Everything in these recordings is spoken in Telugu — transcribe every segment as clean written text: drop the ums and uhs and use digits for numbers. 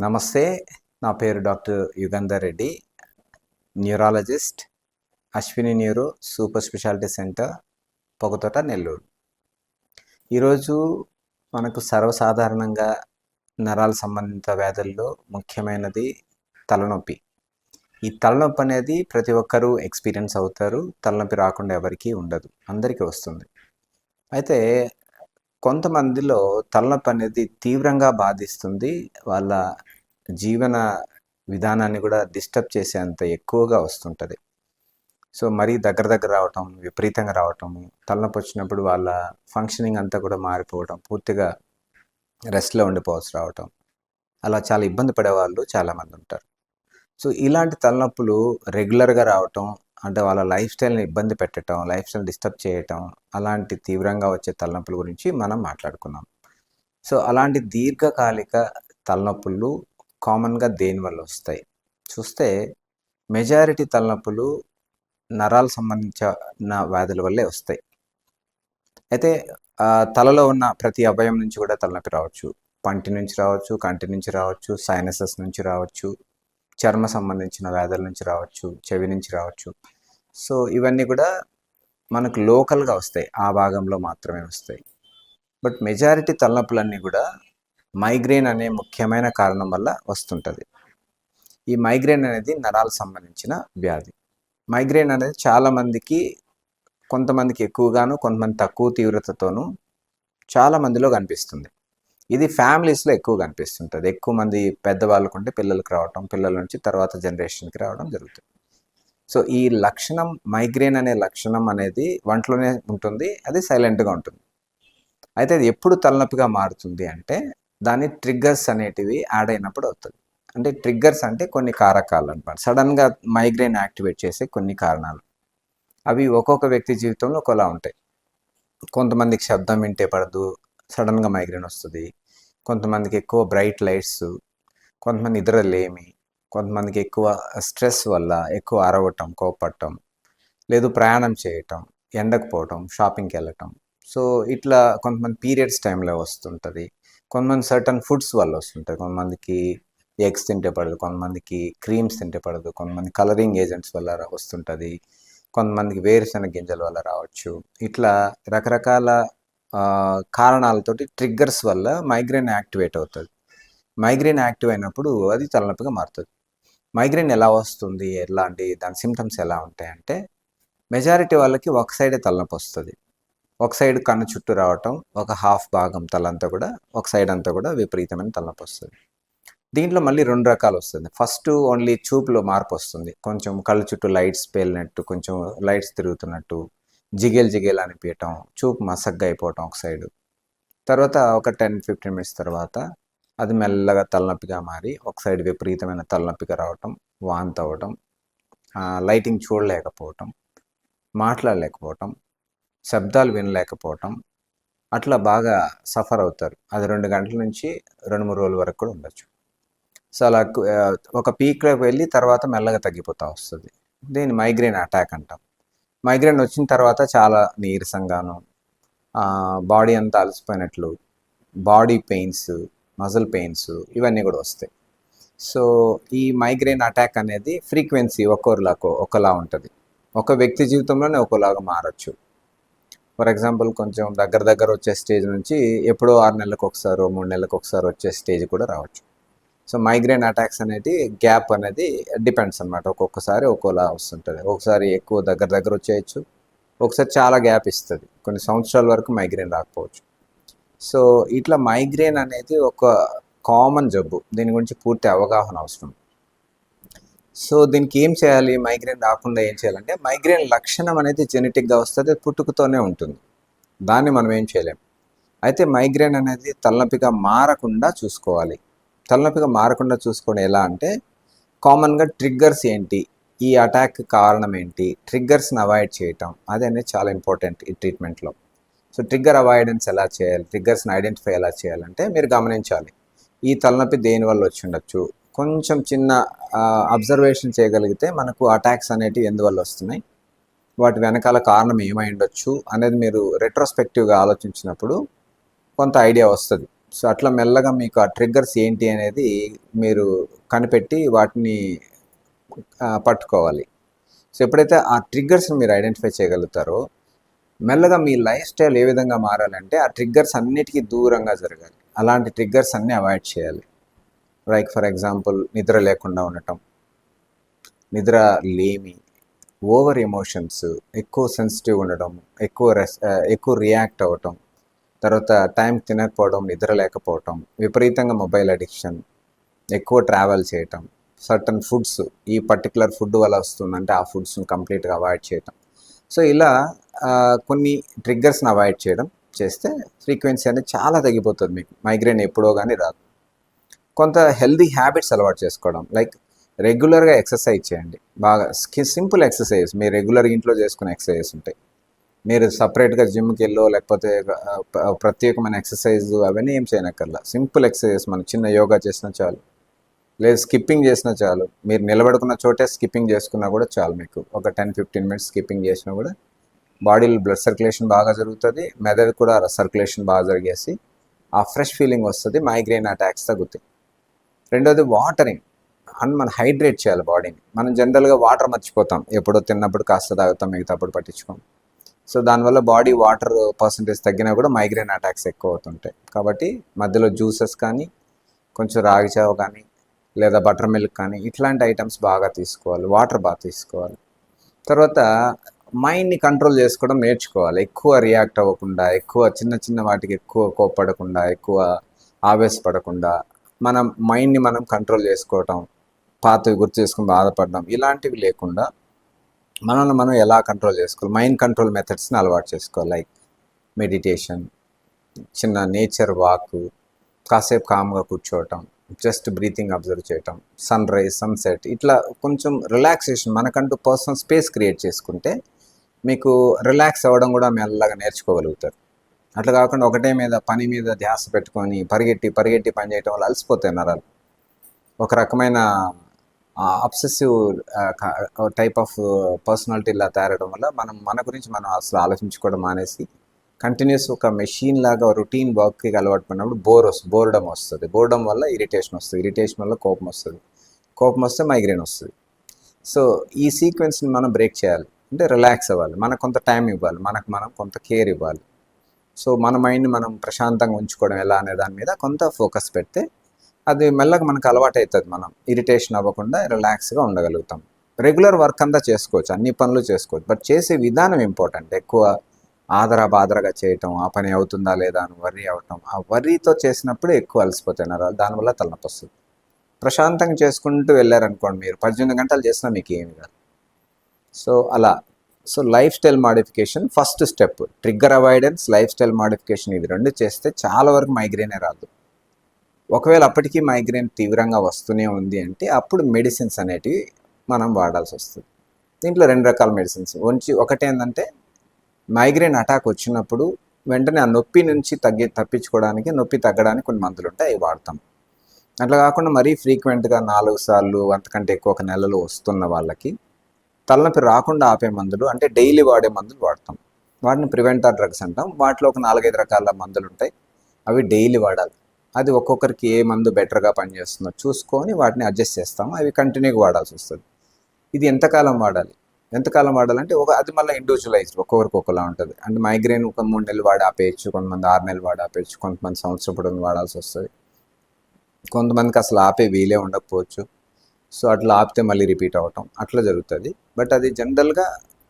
నమస్తే. నా పేరు doctor Yugandhar Reddy, neurologist, Ashwini neuro super speciality centre, Pogathota, Nellore. ఈరోజు మనకు సర్వసాధారణంగా నరాల సంబంధిత వ్యాధుల్లో ముఖ్యమైనది తలనొప్పి. ఈ తలనొప్పి అనేది ప్రతి ఒక్కరూ ఎక్స్పీరియన్స్ అవుతారు. తలనొప్పి రాకుండా ఎవరికీ ఉండదు, అందరికీ వస్తుంది. అయితే కొంతమందిలో తలనొప్పి అనేది తీవ్రంగా బాధిస్తుంది. వాళ్ళ జీవన విధానాన్ని కూడా డిస్టర్బ్ చేసేంత ఎక్కువగా వస్తుంటుంది. సో మరీ దగ్గర రావటం, విపరీతంగా రావటం, తలనొప్పి వచ్చినప్పుడు వాళ్ళ ఫంక్షనింగ్ అంతా కూడా మారిపోవటం, పూర్తిగా రెస్ట్లో ఉండిపోవాల్సి రావటం, అలా చాలా ఇబ్బంది పడేవాళ్ళు చాలామంది ఉంటారు. సో ఇలాంటి తలనొప్పులు రెగ్యులర్గా రావటం, అంటే వాళ్ళ లైఫ్ స్టైల్ని ఇబ్బంది పెట్టడం, లైఫ్ స్టైల్ డిస్టర్బ్ చేయటం, అలాంటి తీవ్రంగా వచ్చే తలనొప్పుల గురించి మనం మాట్లాడుకున్నాం. సో అలాంటి దీర్ఘకాలిక తలనొప్పులు కామన్గా దేనివల్ల వస్తాయి చూస్తే, మెజారిటీ తలనొప్పులు నరాలు సంబంధించిన వ్యాధుల వల్లే వస్తాయి. అయితే తలలో ఉన్న ప్రతి అవయవం నుంచి కూడా తలనొప్పి రావచ్చు. పంటి నుంచి రావచ్చు, కంటి నుంచి రావచ్చు, సైనసెస్ నుంచి రావచ్చు, చర్మ సంబంధించిన వ్యాధుల నుంచి రావచ్చు, చెవి నుంచి రావచ్చు. సో ఇవన్నీ కూడా మనకు లోకల్గా వస్తాయి, ఆ భాగంలో మాత్రమే వస్తాయి. బట్ మెజారిటీ తలనొప్పులన్నీ కూడా మైగ్రేన్ అనే ముఖ్యమైన కారణం వల్ల వస్తుంటుంది. ఈ మైగ్రేన్ అనేది నరాలకు సంబంధించిన వ్యాధి. మైగ్రేన్ అనేది చాలామందికి, కొంతమందికి ఎక్కువగాను, కొంతమంది తక్కువ తీవ్రతతోనూ చాలామందిలో కనిపిస్తుంది. ఇది ఫ్యామిలీస్లో ఎక్కువ కనిపిస్తుంటుంది. ఎక్కువ మంది పెద్దవాళ్ళకు ఉంటే పిల్లలకు రావటం, పిల్లల నుంచి తర్వాత జనరేషన్కి రావడం జరుగుతుంది. సో ఈ లక్షణం, మైగ్రేన్ అనే లక్షణం అనేది ఒంట్లోనే ఉంటుంది, అది సైలెంట్గా ఉంటుంది. అయితే అది ఎప్పుడు తలనొప్పిగా మారుతుంది అంటే, దాని ట్రిగ్గర్స్ అనేటివి యాడ్ అయినప్పుడు అవుతుంది. అంటే ట్రిగ్గర్స్ అంటే కొన్ని కారకాలు అనమాట, సడన్గా మైగ్రేన్ యాక్టివేట్ చేసే కొన్ని కారణాలు. అవి ఒక్కొక్క వ్యక్తి జీవితంలో ఒకలా ఉంటాయి. కొంతమందికి శబ్దం వింటే పడదు, సడన్గా మైగ్రేన్ వస్తుంది. కొంతమందికి ఎక్కువ బ్రైట్ లైట్స్, కొంతమంది నిద్రలేమి, కొంతమందికి ఎక్కువ స్ట్రెస్ వల్ల ఎక్కువ అరవటం, కోపపడటం, లేదు ప్రయాణం చేయటం, ఎండకు పోవటం, షాపింగ్కి వెళ్ళటం. సో ఇట్లా కొంతమంది పీరియడ్స్ టైంలో వస్తుంటుంది. కొంతమంది సర్టన్ ఫుడ్స్ వల్ల వస్తుంటుంది. కొంతమందికి ఎగ్స్ తింటే పడదు, కొంతమందికి క్రీమ్స్ తింటే పడదు, కొంతమంది కలరింగ్ ఏజెంట్స్ వల్ల వస్తుంటుంది, కొంతమందికి వేరుశెనగ గింజల వల్ల రావచ్చు. ఇట్లా రకరకాల కారణాలతోటి, ట్రిగ్గర్స్ వల్ల మైగ్రేన్ యాక్టివేట్ అవుతుంది. మైగ్రేన్ యాక్టివ్ అయినప్పుడు అది తలనొప్పిగా మారుతుంది. మైగ్రేన్ ఎలా వస్తుంది, ఎలాంటి దాని సిమ్టమ్స్ ఎలా ఉంటాయంటే, మెజారిటీ వాళ్ళకి ఒక సైడే తలనొప్పి వస్తుంది. ఒక సైడ్ కన్ను చుట్టూ రావటం, ఒక హాఫ్ భాగం తలంతా కూడా, ఒక సైడ్ అంతా కూడా విపరీతమైన తలనొప్పి వస్తుంది. దీంట్లో మళ్ళీ 2 రకాలు వస్తుంది. ఫస్ట్ ఓన్లీ చూపులో మార్పు వస్తుంది. కొంచెం కళ్ళ చుట్టూ లైట్స్ పేలినట్టు, కొంచెం లైట్స్ తిరుగుతున్నట్టు, జిగేల్ అనిపించటం, చూపు మసగ్గా అయిపోవటం ఒక సైడు. తర్వాత ఒక 10-15 మినిట్స్ తర్వాత అది మెల్లగా తలనొప్పిగా మారి ఒక సైడ్ విపరీతమైన తలనొప్పిగా రావటం, వాంతి అవ్వటం, లైటింగ్ చూడలేకపోవటం, మాట్లాడలేకపోవటం, శబ్దాలు వినలేకపోవటం, అట్లా బాగా సఫర్ అవుతారు. అది 2 గంటల నుంచి 2-3 రోజుల వరకు కూడా ఉండొచ్చు. సో అలా ఒక పీక్లోకి వెళ్ళి తర్వాత మెల్లగా తగ్గిపోతూ వస్తుంది. దీన్ని మైగ్రేన్ అటాక్ అంటాం. మైగ్రేన్ వచ్చిన తర్వాత చాలా నీరసంగాను, బాడీ అంతా అలసిపోయినట్లు, బాడీ పెయిన్స్, మజిల్ పెయిన్స్, ఇవన్నీ కూడా వస్తాయి. సో ఈ మైగ్రేన్ అటాక్ అనేది ఫ్రీక్వెన్సీ ఒకలా ఉంటుంది. ఒక వ్యక్తి జీవితంలోనే ఒకలాగా మారచ్చు. ఫర్ ఎగ్జాంపుల్ కొంచెం దగ్గర వచ్చే స్టేజ్ నుంచి ఎప్పుడో 6 నెలలకు ఒకసారి, 3 నెలలకు ఒకసారి వచ్చే స్టేజ్ కూడా రావచ్చు. సో మైగ్రేన్ అటాక్స్ అనేది గ్యాప్ అనేది డిపెండ్స్ అనమాట. ఒక్కొక్కసారి ఒక్కోలా వస్తుంటుంది. ఒకసారి ఎక్కువ దగ్గర వచ్చేయచ్చు, ఒకసారి చాలా గ్యాప్ ఇస్తుంది. కొన్ని సంవత్సరాల వరకు మైగ్రేన్ రాకపోవచ్చు. సో ఇట్లా మైగ్రేన్ అనేది ఒక కామన్ జబ్బు. దీని గురించి పూర్తి అవగాహన అవసరం. సో దీనికి ఏం చేయాలి, మైగ్రేన్ రాకుండా ఏం చేయాలంటే, మైగ్రేన్ లక్షణం అనేది జెనెటిక్గా వస్తుంది, పుట్టుకతోనే ఉంటుంది, దాన్ని మనం ఏం చేయలేం. అయితే మైగ్రేన్ అనేది తలనొప్పిగా మారకుండా చూసుకోవాలి. తలనొప్పిగా మారకుండా చూసుకోవడం ఎలా అంటే, కామన్గా ట్రిగ్గర్స్ ఏంటి, ఈ అటాక్ కారణం ఏంటి, ట్రిగ్గర్స్ని అవాయిడ్ చేయటం, అది అనేది చాలా ఇంపార్టెంట్ ఈ ట్రీట్మెంట్లో. సో ట్రిగ్గర్ అవాయిడెన్స్ ఎలా చేయాలి, ట్రిగ్గర్స్ని ఐడెంటిఫై ఎలా చేయాలంటే, మీరు గమనించాలి ఈ తలనొప్పి దేనివల్ల వచ్చి ఉండొచ్చు. కొంచెం చిన్న అబ్జర్వేషన్ చేయగలిగితే మనకు అటాక్స్ అనేటివి ఎందువల్ల వస్తున్నాయి, వాటి వెనకాల కారణం ఏమై ఉండొచ్చు అనేది మీరు రెట్రోస్పెక్టివ్గా ఆలోచించినప్పుడు కొంత ఐడియా వస్తుంది. సో అట్లా మెల్లగా మీకు ఆ ట్రిగ్గర్స్ ఏంటి అనేది మీరు కనిపెట్టి వాటిని పట్టుకోవాలి. సో ఎప్పుడైతే ఆ ట్రిగ్గర్స్ని మీరు ఐడెంటిఫై చేయగలుగుతారో మెల్లగా మీ లైఫ్ స్టైల్ ఏ విధంగా మారాలంటే ఆ ట్రిగ్గర్స్ అన్నిటికీ దూరంగా జరగాలి. అలాంటి ట్రిగ్గర్స్ అన్నీ అవాయిడ్ చేయాలి. లైక్ ఫర్ ఎగ్జాంపుల్ నిద్ర లేకుండా ఉండటం, నిద్ర లేమి, ఓవర్ ఎమోషన్స్, ఎక్కువ సెన్సిటివ్ ఉండడం, ఎక్కువ రియాక్ట్ అవ్వటం, తర్వాత టైం తినకపోవడం, నిద్ర లేకపోవటం, విపరీతంగా మొబైల్ అడిక్షన్, ఎక్కువ ట్రావెల్ చేయటం, సర్టన్ ఫుడ్స్ ఈ పర్టికులర్ ఫుడ్ వల్ల వస్తుందంటే ఆ ఫుడ్స్ని కంప్లీట్గా అవాయిడ్ చేయటం. సో ఇలా కొన్ని ట్రిగ్గర్స్ని అవాయిడ్ చేయడం చేస్తే ఫ్రీక్వెన్సీ అనేది చాలా తగ్గిపోతుంది. మీకు మైగ్రేన్ ఎప్పుడో కానీ రాదు. కొంత హెల్దీ హ్యాబిట్స్ అలవాటు చేసుకోవడం, లైక్ రెగ్యులర్గా ఎక్సర్సైజ్ చేయండి. బాగా సింపుల్ ఎక్సర్సైజ్ మీరు రెగ్యులర్గా ఇంట్లో చేసుకునే ఎక్సర్సైజెస్ ఉంటాయి. మీరు సపరేట్గా జిమ్కి వెళ్ళో లేకపోతే ప్రత్యేకమైన ఎక్సర్సైజ్ అవన్నీ ఏం చేయనక్కర్లా. సింపుల్ ఎక్సర్సైజెస్ మనం చిన్న యోగా చేసినా చాలు, లేదు స్కిప్పింగ్ చేసినా చాలు. మీరు నిలబడుకున్న చోటే స్కిప్పింగ్ చేసుకున్నా కూడా చాలు. మీకు ఒక 10-15 మినిట్స్ స్కిప్పింగ్ చేసినా కూడా బాడీలో బ్లడ్ సర్క్యులేషన్ బాగా జరుగుతుంది, మెదడు కూడా సర్క్యులేషన్ బాగా జరిగేసి ఆ ఫ్రెష్ ఫీలింగ్ వస్తుంది, మైగ్రేన్ అటాక్స్ తగ్గుతాయి. రెండోది వాటరింగ్, మనం హైడ్రేట్ చేయాలి బాడీని. మనం జనరల్గా వాటర్ మర్చిపోతాం, ఎప్పుడో తిన్నప్పుడు కాస్త తాగుతాం, మిగతాప్పుడు పట్టించుకోం. సో దానివల్ల బాడీ వాటర్ పర్సంటేజ్ తగ్గినా కూడా మైగ్రేన్ అటాక్స్ ఎక్కువ అవుతుంటాయి. కాబట్టి మధ్యలో జ్యూసెస్ కానీ, కొంచెం రాగి చావ కానీ, లేదా బటర్ మిల్క్ కానీ ఇట్లాంటి ఐటమ్స్ బాగా తీసుకోవాలి, వాటర్ బాగా తీసుకోవాలి. తర్వాత మైండ్ని కంట్రోల్ చేసుకోవడం నేర్చుకోవాలి. ఎక్కువ రియాక్ట్ అవ్వకుండా, ఎక్కువ చిన్న చిన్న వాటికి ఎక్కువ కోప్పడకుండా, ఎక్కువ ఆవేశపడకుండా మనం మైండ్ని మనం కంట్రోల్ చేసుకోవటం, పాతవి గుర్తు చేసుకుని బాధపడడం ఇలాంటివి లేకుండా మనల్ని మనం ఎలా కంట్రోల్ చేసుకోవాలి, మైండ్ కంట్రోల్ మెథడ్స్ని అలవాటు చేసుకోవాలి. లైక్ మెడిటేషన్, చిన్న నేచర్ వాక్, కాసేపు కామ్గా కూర్చోవటం, జస్ట్ బ్రీతింగ్ అబ్జర్వ్ చేయటం, సన్ రైజ్, సన్సెట్, ఇట్లా కొంచెం రిలాక్సేషన్ మనకంటూ పర్సనల్ స్పేస్ క్రియేట్ చేసుకుంటే మీకు రిలాక్స్ అవ్వడం కూడా మెల్లగా నేర్చుకోగలుగుతారు. అట్లా కాకుండా ఒకటే మీద పని మీద ధ్యాస పెట్టుకొని పరిగెట్టి పని చేయటం వల్ల అలసిపోతాయి నరాలు. ఒక రకమైన అబ్సెసివ్ టైప్ ఆఫ్ పర్సనాలిటీ ఇలా తయారవడం వల్ల మన గురించి మనం అసలు ఆలోచించుకోవడం మానేసి కంటిన్యూస్ ఒక మెషిన్ లాగా రొటీన్ వర్క్కి అలవాటు పడినప్పుడు బోర్డమ్ వస్తుంది. బోర్డమ్ వల్ల ఇరిటేషన్ వస్తుంది, ఇరిటేషన్ వల్ల కోపం వస్తుంది, కోపం వస్తే మైగ్రేన్ వస్తుంది. సో ఈ సీక్వెన్స్ని మనం బ్రేక్ చేయాలి అంటే రిలాక్స్ అవ్వాలి, మనకు కొంత టైం ఇవ్వాలి, మనకు మనం కొంత కేర్ ఇవ్వాలి. సో మన మైండ్ని మనం ప్రశాంతంగా ఉంచుకోవడం ఎలా అనే దాని మీద కొంత ఫోకస్ పెడితే అది మెల్లగా మనకు అలవాటు అవుతుంది. మనం ఇరిటేషన్ అవ్వకుండా రిలాక్స్గా ఉండగలుగుతాం. రెగ్యులర్ వర్క్ అంతా చేసుకోవచ్చు, అన్ని పనులు చేసుకోవచ్చు, బట్ చేసే విధానం ఇంపార్టెంట్. ఎక్కువ బాదరగా చేయటం, ఆ పని అవుతుందా లేదా అని వర్రీ అవ్వటం, ఆ వర్రీతో చేసినప్పుడు ఎక్కువ అలసిపోతాయి నరాలు, దానివల్ల తలనొప్పి వస్తుంది. ప్రశాంతంగా చేసుకుంటూ వెళ్ళారనుకోండి, మీరు 18 గంటలు చేసినా మీకు ఏమి కాదు. సో అలా life style modification first step. Trigger avoidance, life style modification, ఇది రెండు చేస్తే చాలా వరకు మైగ్రేనే రాదు. ఒకవేళ అప్పటికీ మైగ్రేన్ తీవ్రంగా వస్తూనే ఉంది అంటే అప్పుడు మెడిసిన్స్ అనేటివి మనం వాడాల్సి వస్తుంది. దీంట్లో 2 రకాల మెడిసిన్స్. ఒకటేంటంటే మైగ్రేన్ అటాక్ వచ్చినప్పుడు వెంటనే ఆ నొప్పి నుంచి తప్పించుకోవడానికి, నొప్పి తగ్గడానికి కొన్ని మందులు ఉంటాయి, అవి వాడతాం. అట్లా కాకుండా మరీ ఫ్రీక్వెంట్గా 4 సార్లు అంతకంటే ఎక్కువ ఒక నెలలో వస్తున్న వాళ్ళకి తలనొప్పి రాకుండా ఆపే మందులు అంటే డైలీ వాడే మందులు వాడతాం. వాటిని ప్రివెంటర్ డ్రగ్స్ అంటాం. వాటిలో ఒక 4-5 రకాల మందులు ఉంటాయి, అవి డైలీ వాడాలి. అది ఒక్కొక్కరికి ఏ మందు బెటర్గా పనిచేస్తుందో చూసుకొని వాటిని అడ్జస్ట్ చేస్తాము, అవి కంటిన్యూగా వాడాల్సి వస్తుంది. ఇది ఎంతకాలం వాడాలంటే అది మళ్ళీ ఇండివిజువలైజ్డ్, ఒక్కొక్కరికి ఒకలా ఉంటుంది. అంటే మైగ్రేన్ ఒక 3 నెలలు వాడి ఆపేయచ్చు, కొంతమంది 6 నెలలు వాడి ఆపేయచ్చు, కొంతమంది సంవత్సరం పొడవునా వాడాల్సి వస్తుంది, కొంతమందికి అసలు ఆపే వీలే ఉండకపోవచ్చు. సో అట్లా ఆపితే మళ్ళీ రిపీట్ అవ్వటం అట్లా జరుగుతుంది. బట్ అది జనరల్గా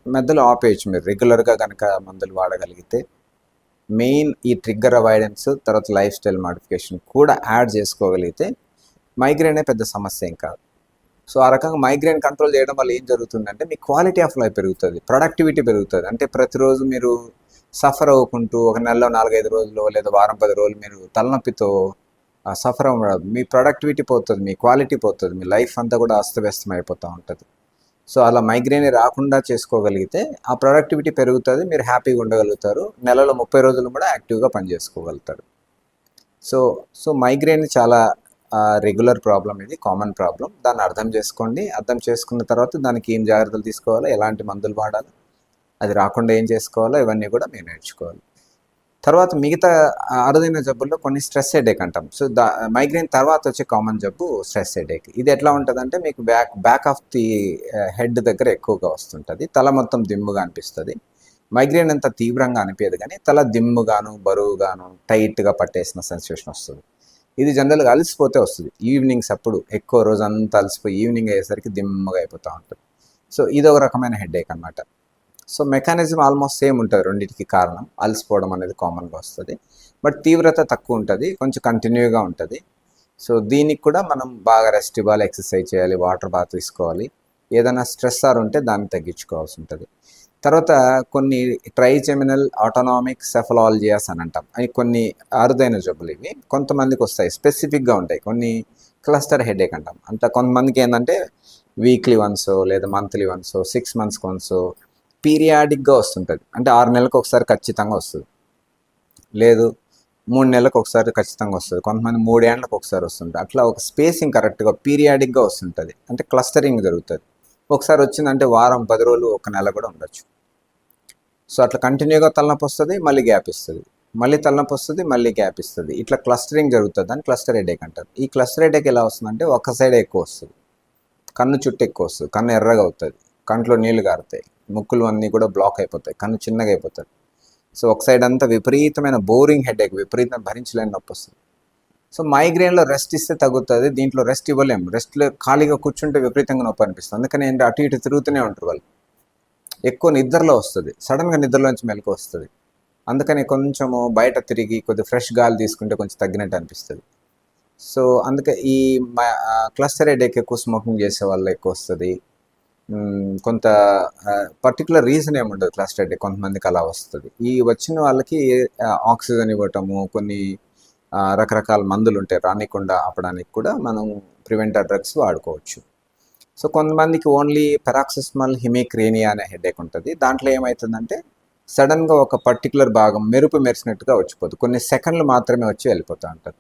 మధ్యలో ఆపేయచ్చు మీరు రెగ్యులర్గా కనుక మందులు వాడగలిగితే. మెయిన్ ఈ ట్రిగ్గర్ అవాయిడెన్స్, తర్వాత లైఫ్ స్టైల్ మాడిఫికేషన్ కూడా యాడ్ చేసుకోగలిగితే మైగ్రేనే పెద్ద సమస్య ఏం కాదు. సో ఆ రకంగా మైగ్రేన్ కంట్రోల్ చేయడం వల్ల ఏం జరుగుతుందంటే మీ క్వాలిటీ ఆఫ్ లైఫ్ పెరుగుతుంది, ప్రొడక్టివిటీ పెరుగుతుంది. అంటే ప్రతిరోజు మీరు సఫర్ అవ్వకుంటూ ఒక నెలలో 4-5 రోజులు లేదా వారం 10 రోజులు మీరు తలనొప్పితో సఫర్ అవ్వడం, మీ ప్రొడక్టివిటీ పోతుంది, మీ క్వాలిటీ పోతుంది, మీ లైఫ్ అంతా కూడా అస్తవ్యస్తం అయిపోతూ ఉంటుంది. సో అలా మైగ్రేన్ రాకుండా చేసుకోగలిగితే ఆ ప్రొడక్టివిటీ పెరుగుతుంది, మీరు హ్యాపీగా ఉండగలుగుతారు, నెలలో 30 రోజులు కూడా యాక్టివ్గా పనిచేసుకోగలుగుతారు. సో మైగ్రేన్ చాలా రెగ్యులర్ ప్రాబ్లం, ఇది కామన్ ప్రాబ్లం. దాన్ని అర్థం చేసుకోండి. అర్థం చేసుకున్న తర్వాత దానికి ఏం జాగ్రత్తలు తీసుకోవాలో, ఎలాంటి మందులు వాడాలి, అది రాకుండా ఏం చేసుకోవాలో ఇవన్నీ కూడా మీరు నేర్చుకోవాలి. తర్వాత మిగతా అరుదైన జబ్బుల్లో కొన్ని స్ట్రెస్ హెడేక్ అంటాం. సో మైగ్రేన్ తర్వాత వచ్చే కామన్ జబ్బు స్ట్రెస్ హెడేక్. ఇది ఎట్లా ఉంటుందంటే మీకు బ్యాక్ ఆఫ్ ది హెడ్ దగ్గర ఎక్కువగా వస్తుంటుంది. తల మొత్తం దిమ్ముగా అనిపిస్తుంది. మైగ్రేన్ అంత తీవ్రంగా అనిపించదు కానీ తల దిమ్ముగాను, బరువుగాను, టైట్గా పట్టేసిన సెన్సేషన్ వస్తుంది. ఇది జనరల్గా అలసిపోతే వస్తుంది. ఈవినింగ్స్ అప్పుడు ఎక్కువ రోజు అంతా అలసిపోయి ఈవినింగ్ అయ్యేసరికి దిమ్మగా అయిపోతూ ఉంటుంది. సో ఇది ఒక రకమైన హెడేక్ అనమాట. సో మెకానిజం ఆల్మోస్ట్ సేమ్ ఉంటుంది రెండింటికి. కారణం అలసిపోవడం అనేది కామన్గా వస్తుంది, బట్ తీవ్రత తక్కువ ఉంటుంది, కొంచెం కంటిన్యూగా ఉంటుంది. సో దీనికి కూడా మనం బాగా రెస్ట్ ఇవ్వాలి, ఎక్సర్సైజ్ చేయాలి, వాటర్ బాగా తీసుకోవాలి. ఏదైనా స్ట్రెస్సార్ ఉంటే దాన్ని తగ్గించుకోవాల్సి ఉంటుంది. తర్వాత కొన్ని ట్రైజెమినల్ ఆటోనామిక్ సెఫలాలజియాస్ అని అంటాం. అవి కొన్ని అరుదైన జబ్బులు. ఇవి కొంతమందికి వస్తాయి, స్పెసిఫిక్గా ఉంటాయి. కొన్ని క్లస్టర్ హెడేక్ అంటాం. అంత కొంతమందికి ఏంటంటే వీక్లీ వన్సో లేదా మంత్లీ వన్సో 6 monthsకి వన్సో పీరియాడిక్గా వస్తుంటుంది. అంటే 6 నెలలకు ఒకసారి ఖచ్చితంగా వస్తుంది, లేదు 3 నెలలకు ఒకసారి ఖచ్చితంగా వస్తుంది, కొంతమంది 3 ఏళ్ళకు ఒకసారి వస్తుంది. అట్లా ఒక స్పేసింగ్ కరెక్ట్గా పీరియాడిక్గా వస్తుంటుంది. అంటే క్లస్టరింగ్ జరుగుతుంది. ఒకసారి వచ్చిందంటే వారం, 10 రోజులు, 1 నెల కూడా ఉండొచ్చు. సో అట్లా కంటిన్యూగా తలనొప్పి వస్తుంది, మళ్ళీ గ్యాప్ ఇస్తుంది, మళ్ళీ తలనొప్పి వస్తుంది, మళ్ళీ గ్యాప్ ఇస్తుంది. ఇట్లా క్లస్టరింగ్ జరుగుతుంది, అని క్లస్టర్ హెడేక్ అంటారు. ఈ క్లస్టర్ హెడేక్ ఎలా వస్తుందంటే ఒక సైడ్ ఎక్కువ వస్తుంది, కన్ను చుట్టూ ఎక్కువ వస్తుంది, కన్ను ఎర్రగా అవుతుంది, కంట్లో నీళ్లు గారుతాయి, ముక్కులు అన్నీ కూడా బ్లాక్ అయిపోతాయి, కన్ను చిన్నగా అయిపోతుంది. సో ఒక సైడ్ అంతా విపరీతమైన బోరింగ్ హెడేక్, విపరీతం భరించలేని నొప్పి వస్తుంది. సో మైగ్రేన్లో రెస్ట్ ఇస్తే తగ్గుతుంది, దీంట్లో రెస్ట్ ఇవ్వలేము. రెస్ట్లో ఖాళీగా కూర్చుంటే విపరీతంగా నొప్పి అనిపిస్తుంది. అందుకని ఏంటి అటు ఇటు తిరుగుతూనే ఉంటారు వాళ్ళు. ఎక్కువ నిద్రలో వస్తుంది, సడన్గా నిద్రలోంచి మెలకు వస్తుంది. అందుకని కొంచెము బయట తిరిగి కొద్దిగా ఫ్రెష్ గాలి తీసుకుంటే కొంచెం తగ్గినట్టు అనిపిస్తుంది. సో అందుకే ఈ క్లస్టర్ హెడేక్ ఎక్కువ స్మోకింగ్ చేసే వాళ్ళు ఎక్కువ వస్తుంది. కొంత పర్టికులర్ రీజన్ ఏముండదు క్లస్టర్ హెడేక్, కొంతమందికి అలా వస్తుంది. ఈ వచ్చిన వాళ్ళకి ఆక్సిజన్ ఇవ్వటము, కొన్ని రకరకాల మందులు ఉంటాయి రానికుండా ఆపడానికి కూడా మనం ప్రివెంటర్ డ్రగ్స్ వాడుకోవచ్చు. సో కొంతమందికి ఓన్లీ పెరాక్సిస్మల్ హిమిక్రేనియా అనే హెడేక్ ఉంటుంది. దాంట్లో ఏమవుతుందంటే సడన్గా ఒక పర్టికులర్ భాగం మెరుపు మెరిసినట్టుగా వచ్చిపోతుంది, కొన్ని సెకండ్లు మాత్రమే వచ్చి వెళ్ళిపోతూ ఉంటుంది,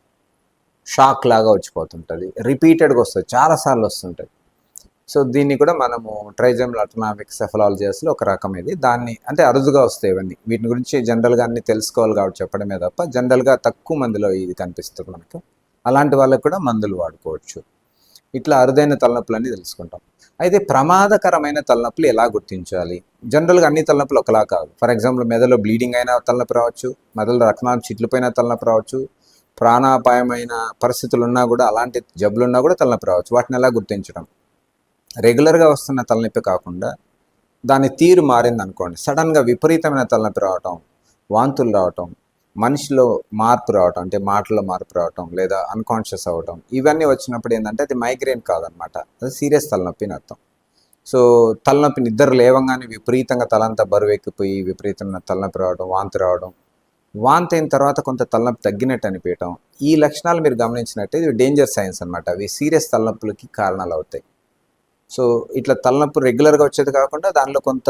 షాక్ లాగా వచ్చిపోతుంటుంది, రిపీటెడ్గా వస్తుంది, చాలాసార్లు వస్తుంటుంది. సో దీన్ని కూడా మనము ట్రైజెమినల్ ఆటోనామిక్ సెఫలాలజియాస్లో ఒక రకం. ఇది దాన్ని అంటే అరుదుగా వస్తాయి ఇవన్నీ. వీటి గురించి జనరల్గా అన్ని తెలుసుకోవాలి కాబట్టి చెప్పడమే తప్ప జనరల్గా తక్కువ మందిలో ఇది కనిపిస్తుంది మనకు. అలాంటి వాళ్ళకి కూడా మందులు వాడుకోవచ్చు. ఇట్లా అరుదైన తలనొప్పులన్నీ తెలుసుకుంటాం. అయితే ప్రమాదకరమైన తలనొప్పులు ఎలా గుర్తించాలి? జనరల్గా అన్ని తలనొప్పులు ఒకలా కాదు. ఫర్ ఎగ్జాంపుల్ మెదడులో బ్లీడింగ్ అయినా తలనొప్పి రావచ్చు, మెదడులో రక్తనాళం చిట్లిపోయినా తలనొప్పి రావచ్చు, ప్రాణాపాయమైన పరిస్థితులు ఉన్నా కూడా, అలాంటి జబ్బులున్నా కూడా తలనొప్పి రావచ్చు. వాటిని ఎలా గుర్తించడం? రెగ్యులర్గా వస్తున్న తలనొప్పి కాకుండా దాని తీరు మారింది అనుకోండి, సడన్గా విపరీతమైన తలనొప్పి రావటం, వాంతులు రావటం, మనిషిలో మార్పు రావటం, అంటే మాటలో మార్పు రావటం, లేదా అన్కాన్షియస్ అవ్వటం, ఇవన్నీ వచ్చినప్పుడు ఏంటంటే అది మైగ్రేన్ కాదనమాట, అది సీరియస్ తలనొప్పి అని అర్థం. సో తలనొప్పి నిద్ర లేవంగానే విపరీతంగా తలంతా బరువు ఎక్కిపోయి విపరీతమైన తలనొప్పి రావడం, వాంతి రావడం, వాంతి అయిన తర్వాత కొంత తలనొప్పి తగ్గినట్టు అనిపించడం, ఈ లక్షణాలు మీరు గమనించినట్టే ఇది డేంజర్ సైన్స్ అనమాట. అవి సీరియస్ తలనొప్పులకి కారణాలు అవుతాయి. సో ఇట్లా తలనొప్పి రెగ్యులర్గా వచ్చేది కాకుండా దానిలో కొంత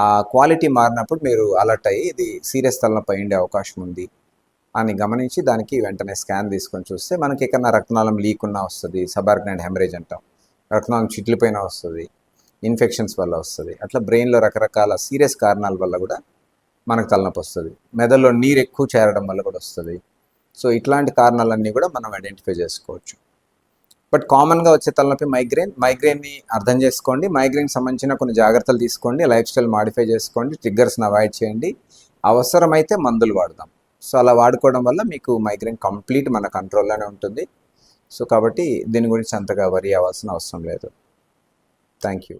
ఆ క్వాలిటీ మారినప్పుడు మీరు అలర్ట్ అయ్యి ఇది సీరియస్ తలనొప్పి అయ్యే అవకాశం ఉంది అని గమనించి దానికి వెంటనే స్కాన్ తీసుకొని చూస్తే మనకి ఎక్కడన్నా రక్తనాళం లీక్ ఉన్నా వస్తుంది, సబార్డినేట్ హెమరేజ్ అంటాం, రక్తనాళం చిట్లిపోయినా వస్తుంది, ఇన్ఫెక్షన్స్ వల్ల వస్తుంది. అట్లా బ్రెయిన్లో రకరకాల సీరియస్ కారణాల వల్ల కూడా మనకు తలనొప్పి వస్తుంది. మెదడులో నీరు ఎక్కువ చేరడం వల్ల కూడా వస్తుంది. సో ఇట్లాంటి కారణాలన్నీ కూడా మనం ఐడెంటిఫై చేసుకోవచ్చు. బట్ కామన్గా వచ్చే తలనొప్పి మైగ్రేన్ని అర్థం చేసుకోండి, మైగ్రేన్ సంబంధించిన కొన్ని జాగ్రత్తలు తీసుకోండి, లైఫ్ స్టైల్ మాడిఫై చేసుకోండి, ట్రిగ్గర్స్ని అవాయిడ్ చేయండి, అవసరమైతే మందులు వాడదాం. సో అలా వాడుకోవడం వల్ల మీకు మైగ్రేన్ కంప్లీట్ మన కంట్రోల్లోనే ఉంటుంది. సో కాబట్టి దీని గురించి అంతగా వరీ అవ్వాల్సిన అవసరం లేదు. Thank you.